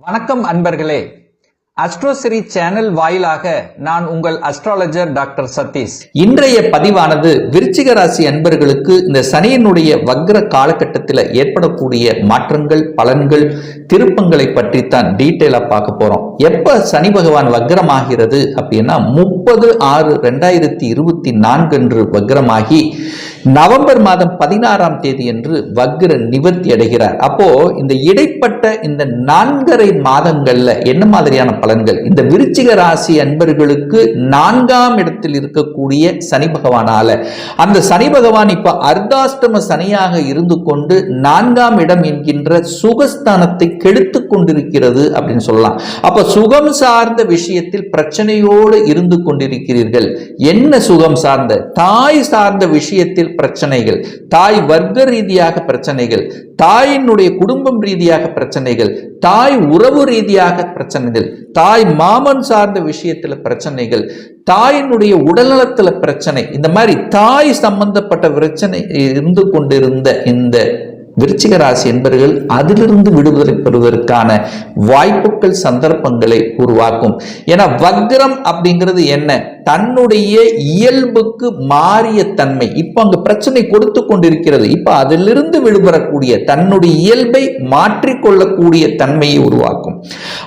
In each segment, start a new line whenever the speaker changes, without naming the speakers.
வணக்கம் அன்பர்களே. அஸ்ட்ரோசிரி சேனல் வாயிலாக நான் உங்கள் அஸ்ட்ராலஜர் டாக்டர் சதீஷ். இன்றைய பதிவானது விருச்சிக ராசி அன்பர்களுக்கு இந்த சனியினுடைய வக்ர காலகட்டத்தில் ஏற்படக்கூடிய மாற்றங்கள், பலன்கள், திருப்பங்களை பற்றித்தான் டீட்டெயிலா பார்க்க போறோம். எப்ப சனி பகவான் வக்ரமாகிறது அப்படின்னா 30/6/2024 அன்று வக்ரமாகி நவம்பர் மாதம் 16ஆம் தேதி என்று வக்ர நிவர்த்தி அடைகிறார். அப்போ இந்த இடைப்பட்ட இந்த 4.5 மாதங்கள்ல என்ன மாதிரியான பலன்கள் இந்த விருச்சிக ராசி அன்பர்களுக்கு 4ஆம் இடத்தில் இருக்கக்கூடிய சனி பகவானால, அந்த சனி பகவான் இப்ப அர்த்தாஷ்டம சனியாக இருந்து கொண்டு 4ஆம் இடம் என்கின்ற சுகஸ்தானத்தை கெடுத்து கொண்டிருக்கிறது அப்படின்னு சொல்லலாம். அப்ப சுகம் சார்ந்த விஷயத்தில் பிரச்சனையோடு இருந்து கொண்டிருக்கிறீர்கள். என்ன சுகம் சார்ந்த? தாய் சார்ந்த விஷயத்தில் பிரச்சனைகள், தாய் வர்க்க ரீதியாக பிரச்சனைகள், தாயினுடைய குடும்பம் ரீதியாக பிரச்சனைகள், தாய் உறவு ரீதியாக பிரச்சனைகள், தாய் மாமன் சார்ந்த விஷயத்துல பிரச்சனைகள், தாயினுடைய உடல்நலத்துல பிரச்சனை, இந்த மாதிரி தாய் சம்பந்தப்பட்ட பிரச்சனை இருந்து கொண்டிருந்த இந்த விருச்சிக ராசி என்பவர்கள் அதிலிருந்து விடுதலை பெறுவதற்கான வாய்ப்புகள், சந்தர்ப்பங்களை உருவாக்கும். ஏன்னா வக்ரம் அப்படிங்கிறது என்ன? தன்னுடைய இயல்புக்கு மாறிய தன்மை. இப்ப அங்க பிரச்சனை கொடுத்து கொண்டிருக்கிறது. இப்ப அதிலிருந்து விடுபடக்கூடிய, தன்னுடைய இயல்பை மாற்றிக்கொள்ளக்கூடிய தன்மையை உருவாக்கும்.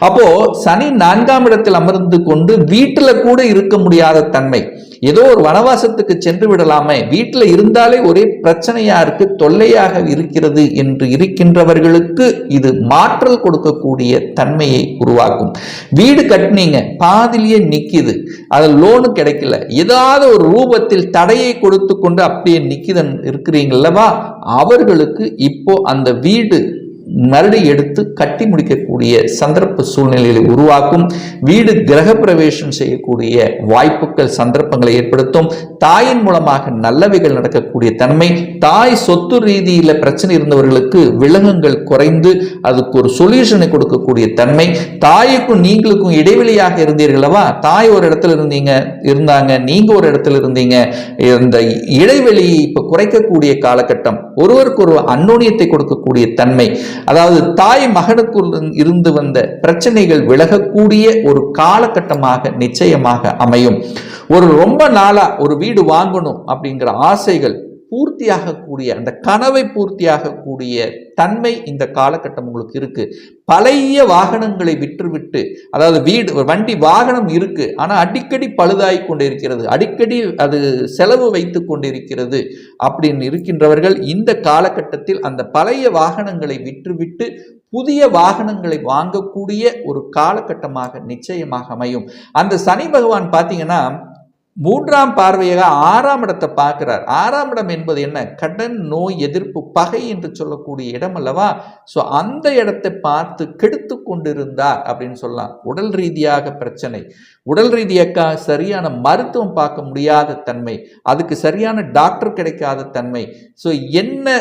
அப்போ சனி 4ஆம் இடத்தில் அமர்ந்து கொண்டு வீட்டுல கூட இருக்க முடியாத தன்மை. ஏதோ ஒரு வனவாசத்துக்கு சென்று விடலாமே, வீட்டில் இருந்தாலே ஒரே பிரச்சனையா இருக்கு, தொல்லையாக இருக்கிறது என்று இருக்கின்றவர்களுக்கு இது மாற்றல் கொடுக்கக்கூடிய தன்மையை உருவாக்கும். வீடு கட்டினீங்க, பாதிலேயே நிக்குது, அது லோனு கிடைக்கல, ஏதாவது ஒரு ரூபத்தில் தடையை கொடுத்து கொண்டு அப்படியே நிக்குதன் இருக்கிறீங்களவா, அவர்களுக்கு இப்போ அந்த வீடு மறுபடி எடுத்து கட்டி முடிக்கக்கூடிய சந்தர்ப்ப சூழ்நிலைகளை உருவாக்கும். வீடு கிரக பிரவேசம் செய்யக்கூடிய வாய்ப்புகள், சந்தர்ப்பங்களை ஏற்படுத்தும். தாயின் மூலமாக நல்லவைகள் நடக்கக்கூடிய தன்மை. தாய் சொத்து ரீதியில பிரச்சனை இருந்தவர்களுக்கு விலங்குகள் குறைந்து அதுக்கு ஒரு சொல்யூஷனை கொடுக்கக்கூடிய தன்மை. தாய்க்கும் நீங்களுக்கும் இடைவெளியாக இருந்தீர்களவா, தாய் ஒரு இடத்துல இருந்தாங்க, நீங்க ஒரு இடத்துல இருந்தீங்க, இந்த இடைவெளியை இப்ப குறைக்கக்கூடிய காலகட்டம். ஒருவருக்கு ஒரு அந்யோன்யத்தை கொடுக்கக்கூடிய தன்மை. அதாவது தாய் மகனுக்குள் இருந்து வந்த பிரச்சனைகள் விலகக்கூடிய ஒரு காலகட்டமாக நிச்சயமாக அமையும். ஒரு ரொம்ப நாளா ஒரு வீடு வாங்கணும் அப்படிங்கிற ஆசைகள் பூர்த்தியாகக்கூடிய, அந்த கனவை பூர்த்தியாகக்கூடிய தன்மை இந்த காலகட்டம் உங்களுக்கு இருக்கு. பழைய வாகனங்களை விற்றுவிட்டு, அதாவது வீடு, வண்டி, வாகனம் இருக்கு, ஆனா அடிக்கடி பழுதாய் கொண்டிருக்கிறது, அடிக்கடி அது செலவு வைத்து கொண்டிருக்கிறது அப்படின்னு இருக்கின்றவர்கள் இந்த காலகட்டத்தில் அந்த பழைய வாகனங்களை விற்றுவிட்டு புதிய வாகனங்களை வாங்கக்கூடிய ஒரு காலகட்டமாக நிச்சயமாக அமையும். அந்த சனி பகவான் பார்த்தீங்கன்னா 3ஆம் பார்வையாக 6ஆம் இடத்தை பார்க்கிறார். 6ஆம் இடம் என்பது என்ன? கடன், நோய், எதிர்ப்பு, பகை என்று சொல்லக்கூடிய இடம் அல்லவா? ஸோ அந்த இடத்தை பார்த்து கெடுத்து கொண்டிருந்தார் அப்படின்னு சொல்லலாம். உடல் ரீதியாக பிரச்சனை, உடல் ரீதியாக சரியான மருத்துவம் பார்க்க முடியாத தன்மை, அதுக்கு சரியான டாக்டர் கிடைக்காத தன்மை. ஸோ என்ன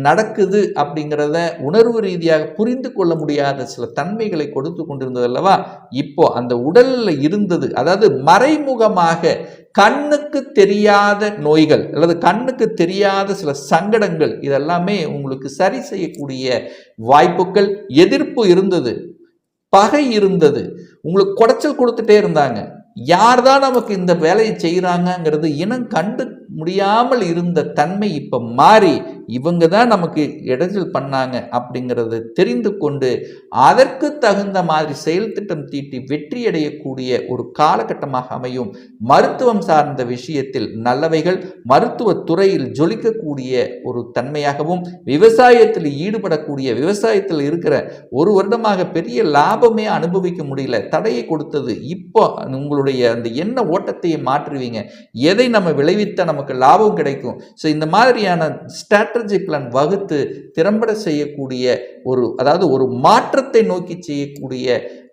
நடக்குது அப்படிங்கிறத உணர்வு ரீதியாக புரிந்து கொள்ள முடியாத சில தன்மைகளை கொடுத்து கொண்டிருந்தது அல்லவா? இப்போ அந்த உடல்ல இருந்தது, அதாவது மறைமுகமாக கண்ணுக்கு தெரியாத நோய்கள் அல்லது கண்ணுக்கு தெரியாத சில சங்கடங்கள், இதெல்லாமே உங்களுக்கு சரி செய்யக்கூடிய வாய்ப்புகள். எதிர்ப்பு இருந்தது, பகை இருந்தது, உங்களுக்கு குடைச்சல் கொடுத்துட்டே இருந்தாங்க, யார்தான் நமக்கு இந்த வேலையை செய்யறாங்கிறது இனம் கண்டு முடியாமல் இருந்த தன்மை இப்ப மாறி இவங்க தான் நமக்கு இடைஞ்சல் பண்ணாங்க அப்படிங்கிறது தெரிந்து கொண்டு அதற்கு தகுந்த மாதிரி செயல் திட்டம் தீட்டி வெற்றி அடையக்கூடிய ஒரு காலகட்டமாக அமையும். மருத்துவம் சார்ந்த விஷயத்தில் நல்லவைகள், மருத்துவ துறையில் ஜொலிக்கக்கூடிய ஒரு தன்மையாகவும், விவசாயத்தில் ஈடுபடக்கூடிய, விவசாயத்தில் இருக்கிற ஒரு வருடமாக பெரிய லாபமே அனுபவிக்க முடியல, தடையை கொடுத்தது, இப்போ உங்களுடைய அந்த எண்ண ஓட்டத்தையே மாற்றுவீங்க. எதை நம்ம விளைவித்த நமக்கு லாபம் கிடைக்கும். ஸோ இந்த மாதிரியான ஸ்ட்ராட்டஜி பிளான் வகுத்து திறம்பட செய்யக்கூடிய ஒரு, அதாவது ஒரு மாற்றத்தை நோக்கி செய்யக்கூடிய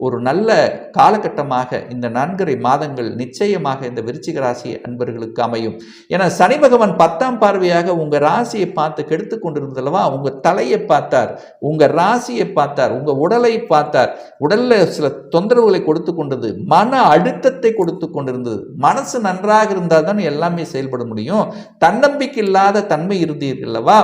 ஒரு நல்ல காலகட்டமாக இந்த 4.5 மாதங்கள் நிச்சயமாக இந்த விருச்சிக ராசி அன்பர்களுக்கு அமையும். ஏன்னா சனி பகவான் 10ஆம் பார்வையாக உங்க ராசியை பார்த்து கெடுத்து கொண்டிருந்தல்லவா, உங்க தலையை பார்த்தார், உங்க ராசியை பார்த்தார், உங்க உடலை பார்த்தார். உடல்ல சில தொந்தரவுகளை கொடுத்து கொண்டது, மன அழுத்தத்தை கொடுத்து கொண்டிருந்தது. மனசு நன்றாக இருந்தால் தான் எல்லாமே செயல்பட முடியும். தன்னம்பிக்கை இல்லாத தன்மை இருந்தீர்கள்லவா,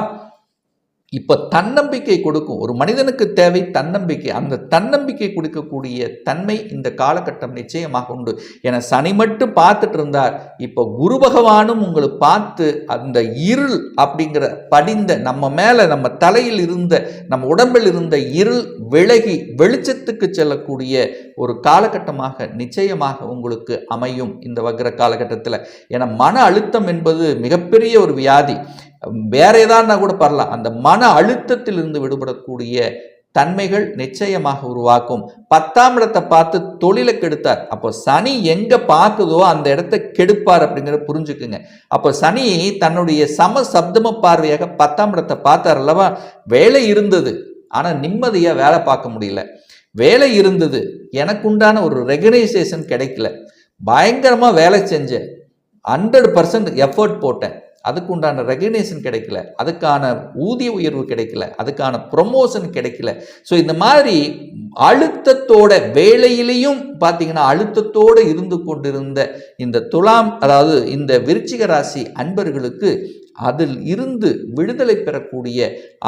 இப்போ தன்னம்பிக்கை கொடுக்கும். ஒரு மனிதனுக்கு தேவை தன்னம்பிக்கை. அந்த தன்னம்பிக்கை கொடுக்கக்கூடிய தன்மை இந்த காலகட்டம் நிச்சயமாக உண்டு. என சனி மட்டும் பார்த்துட்டு இருந்தார், இப்போ குரு பகவானும் உங்களை பார்த்து அந்த இருள் அப்படிங்கிற படிந்த நம்ம மேல நம்ம தலையில் இருந்த நம்ம உடம்பில் இருந்த இருள் விலகி வெளிச்சத்துக்கு செல்லக்கூடிய ஒரு காலகட்டமாக நிச்சயமாக உங்களுக்கு அமையும் இந்த வக்ர காலகட்டத்தில். என மன அழுத்தம் என்பது மிகப்பெரிய ஒரு வியாதி. வேற ஏதான்னா கூட பரலாம். அந்த மன அழுத்தத்தில் இருந்து விடுபடக்கூடிய தன்மைகள் நிச்சயமாக உருவாக்கும். 10ஆம் இடத்தை பார்த்து தொழிலை கெடுத்தார். அப்போ சனி எங்க பார்க்குதோ அந்த இடத்தை கெடுப்பார் அப்படிங்கிறத புரிஞ்சுக்குங்க. அப்போ சனி தன்னுடைய சப்தம பார்வையாக 10ஆம் இடத்தை பார்த்தார் அல்லவா. வேலை இருந்தது, ஆனா நிம்மதியா வேலை பார்க்க முடியல. வேலை இருந்தது, எனக்கு உண்டான ஒரு ரெகனைசேஷன் கிடைக்கல. பயங்கரமா வேலை செஞ்சேன், 100% எஃபர்ட் போட்டேன், அதுக்கு உண்டான ரெகக்னேஷன் கிடைக்கல, அதுக்கான ஊதிய உயர்வு கிடைக்கல, அதுக்கான ப்ரொமோஷன் கிடைக்கல. ஸோ இந்த மாதிரி அழுத்தத்தோட வேலையிலையும் பார்த்தீங்கன்னா அழுத்தத்தோடு இருந்து கொண்டிருந்த இந்த துலாம், அதாவது இந்த விருச்சிக ராசி அன்பர்களுக்கு அதில் இருந்து விடுதலை பெறக்கூடிய,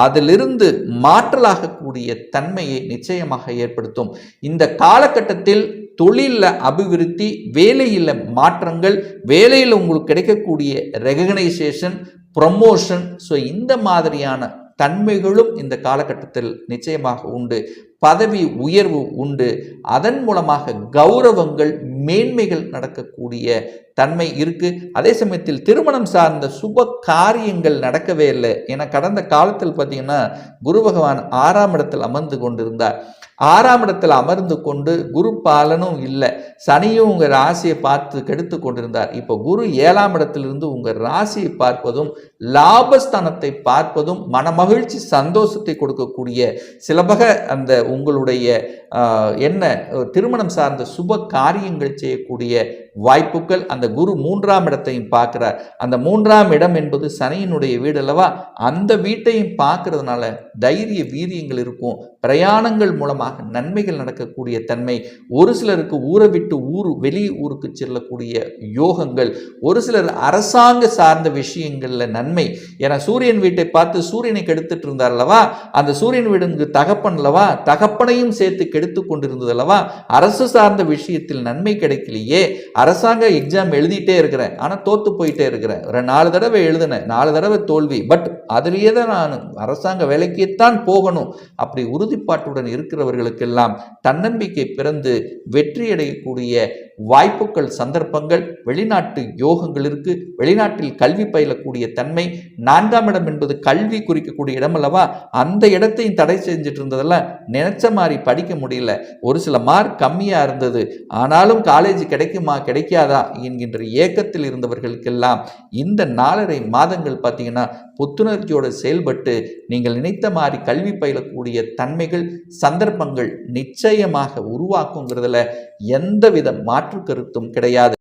அதிலிருந்து மாற்றலாகக்கூடிய தன்மையை நிச்சயமாக ஏற்படுத்தும். இந்த காலகட்டத்தில் தொழிலில் அபிவிருத்தி, வேலையில் மாற்றங்கள், வேலையில் உங்களுக்கு கிடைக்கக்கூடிய ரெகக்னைசேஷன், ப்ரமோஷன், ஸோ இந்த மாதிரியான தன்மைகளும் இந்த காலகட்டத்தில் நிச்சயமாக உண்டு. பதவி உயர்வு உண்டு. அதன் மூலமாக கௌரவங்கள், மேன்மைகள் நடக்கக்கூடிய தன்மை இருக்கு. அதே சமயத்தில் திருமணம் சார்ந்த சுப காரியங்கள் நடக்கவே இல்லை. ஏன்னா கடந்த காலத்தில் பார்த்தீங்கன்னா குரு பகவான் 6ஆம் இடத்தில் அமர்ந்து கொண்டிருந்தார். 6ஆம் இடத்தில் அமர்ந்து கொண்டு குரு பாலனும் இல்லை, சனியும் உங்கள் ராசியை பார்த்து கெடுத்து கொண்டிருந்தார். இப்போ குரு 7ஆம் இடத்திலிருந்து உங்கள் ராசியை பார்ப்பதும் லாபஸ்தானத்தை பார்ப்பதும் மனமகிழ்ச்சி சந்தோஷத்தை கொடுக்கக்கூடிய சிலபக அந்த உங்களுடைய என்ன திருமணம் சார்ந்த சுப காரியங்கள் செய்யக்கூடிய வாய்ப்புகள். அந்த குரு 3ஆம் இடத்தையும் பார்க்கிறார். அந்த 3ஆம் இடம் என்பது சனியினுடைய வீடு அல்லவா. அந்த வீட்டையும் பார்க்கறதுனால தைரிய வீரியங்கள் இருக்கும். பிரயாணங்கள் மூலமாக நன்மைகள் நடக்கக்கூடிய தன்மை. ஒரு சிலருக்கு ஊரை விட்டு வெளி ஊருக்கு செல்லக்கூடிய யோகங்கள். ஒரு சிலர் அரசாங்க சார்ந்த விஷயங்கள்ல நன்மை. ஏன்னா சூரியன் வீட்டை பார்த்து சூரியனை கெடுத்துட்டு இருந்தார் அல்லவா. அந்த சூரியன் வீடு தகப்பன் அல்லவா, தகப்பனையும் சேர்த்து கெடுத்து கொண்டிருந்தது அல்லவா. அரசு சார்ந்த விஷயத்தில் நன்மை கிடைக்கலையே. அரசாங்க எக்ஸாம் எழுதிட்டே இருக்கிறேன், ஆனால் தோத்து போயிட்டே இருக்கிறேன். ஒரு 4 தடவை எழுதினேன், 4 தடவை தோல்வி. பட் அதிலேயே தான் நான் அரசாங்க வேலைக்குத்தான் போகணும் அப்படி உறுதிப்பாட்டுடன் இருக்கிறவர்களுக்கெல்லாம் தன்னம்பிக்கை பிறந்து வெற்றியடையக்கூடிய வாய்ப்புகள், சந்தர்ப்பங்கள், வெளிநாட்டு யோகங்கள் இருக்கு. வெளிநாட்டில் கல்வி பயிலக்கூடிய தன்மை. 4ஆம் இடம் என்பது கல்வி குறிக்கக்கூடிய இடம் அல்லவா. அந்த இடத்தையும் தடை செஞ்சுட்டு இருந்ததெல்லாம் நினைச்ச மாதிரி படிக்க முடியல. ஒரு சில மார்க் கம்மியா இருந்தது, ஆனாலும் காலேஜ் கிடைக்குமா கிடைக்காதா என்கின்ற ஏக்கத்தில் இருந்தவர்களுக்கெல்லாம் இந்த 4.5 மாதங்கள் பார்த்தீங்கன்னா புத்துணர்ச்சியோடு செயல்பட்டு நீங்கள் நினைத்த மாதிரி கல்வி பயிலக்கூடிய தன்மைகள், சந்தர்ப்பங்கள் நிச்சயமாக உருவாக்குங்கிறதுல எந்தவித மாற்று கருத்தும் கிடையாது.